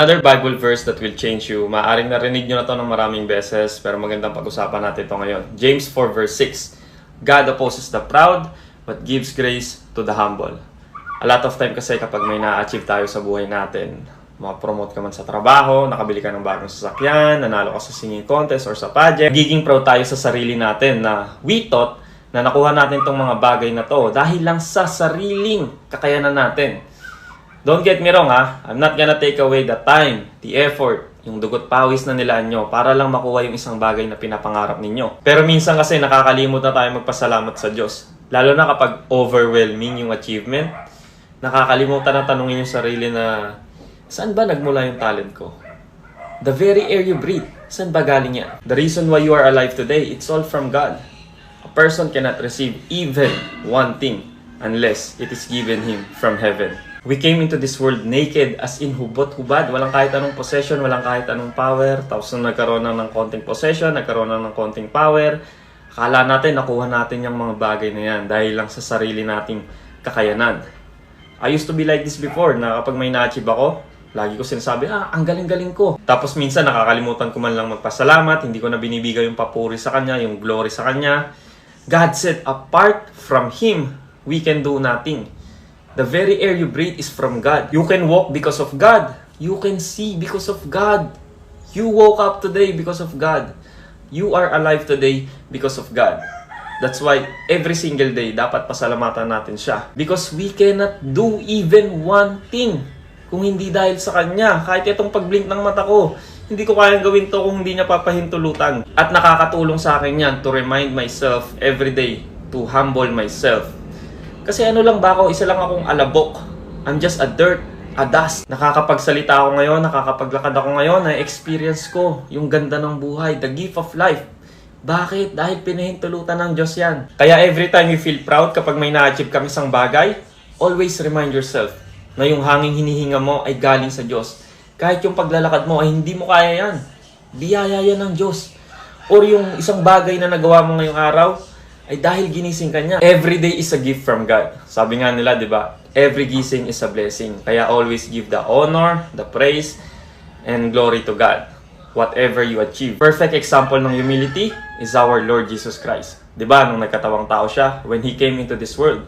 Another Bible verse that will change you. Maaring narinig nyo na to ng maraming beses, pero magandang pag-usapan natin ito ngayon. James 4 verse 6. God opposes the proud, but gives grace to the humble. A lot of time kasi kapag may na-achieve tayo sa buhay natin, ma-promote ka man sa trabaho, nakabili ka ng bagong sasakyan, nanalo ka sa singing contest or sa pageant, giging proud tayo sa sarili natin na we thought na nakuha natin tong mga bagay na to dahil lang sa sariling kakayanan natin. Don't get me wrong ha, I'm not gonna take away the time, the effort, yung dugot pawis na nilaan nyo para lang makuha yung isang bagay na pinapangarap ninyo. Pero minsan kasi nakakalimot na tayo magpasalamat sa Diyos. Lalo na kapag overwhelming yung achievement, nakakalimutan na tanungin yung sarili na, saan ba nagmula yung talent ko? The very air you breathe, saan ba galing yan? The reason why you are alive today, it's all from God. A person cannot receive even one thing unless it is given him from heaven. We came into this world naked as in hubot-hubad. Walang kahit anong possession, walang kahit anong power. Tapos nung nagkaroon ng konting possession, nagkaroon ng konting power, akala natin nakuha natin yung mga bagay na yan dahil lang sa sarili nating kakayanan. I used to be like this before, na kapag may na-achieve ako, lagi ko sinasabi, ang galing-galing ko. Tapos minsan nakakalimutan ko man lang magpasalamat, hindi ko na binibigay yung papuri sa Kanya, yung glory sa Kanya. God said, apart from Him, we can do nothing. The very air you breathe is from God. You can walk because of God. You can see because of God. You woke up today because of God. You are alive today because of God. That's why every single day dapat pasalamatan natin siya. Because we cannot do even one thing kung hindi dahil sa Kanya. Kahit itong pagblink ng mata ko, hindi ko kayang gawin to kung hindi niya papahintulutan. At nakakatulong sa akin yan to remind myself every day to humble myself. Kasi ano lang ba ako, isa lang akong alabok. I'm just a dirt, a dust. Nakakapagsalita ako ngayon, nakakapaglakad ako ngayon, na-experience ko yung ganda ng buhay, the gift of life. Bakit? Dahil pinahintulutan ng Diyos yan. Kaya every time you feel proud kapag may na-achieve kang isang bagay, always remind yourself na yung hanging hinihinga mo ay galing sa Diyos. Kahit yung paglalakad mo ay hindi mo kaya yan. Biyaya yan ng Diyos. Or yung isang bagay na nagawa mo ngayong araw, ay dahil ginising ka niya. Every day is a gift from God. Sabi nga nila, di ba? Every gising is a blessing. Kaya always give the honor, the praise, and glory to God. Whatever you achieve. Perfect example ng humility is our Lord Jesus Christ. Di ba? Nung nagkatawang tao siya, when He came into this world,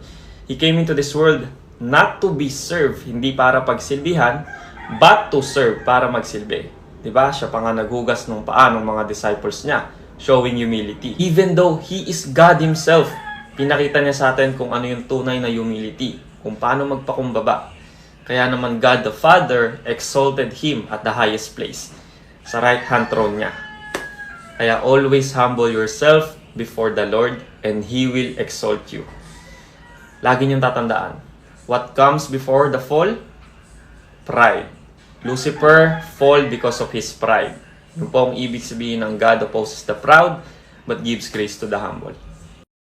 He came into this world not to be served, hindi para pagsilbihan, but to serve, para magsilbi. Di ba? Siya pa nga naghugas ng paa ng mga disciples niya, showing humility. Even though He is God Himself, pinakita niya sa atin kung ano yung tunay na humility, kung paano magpakumbaba. Kaya naman God the Father exalted Him at the highest place, sa right hand throne niya. Kaya always humble yourself before the Lord and He will exalt you. Lagi niyong tatandaan, what comes before the fall? Pride. Lucifer fall because of his pride. Yun po ang ibig sabihin ng God opposes the proud, but gives grace to the humble.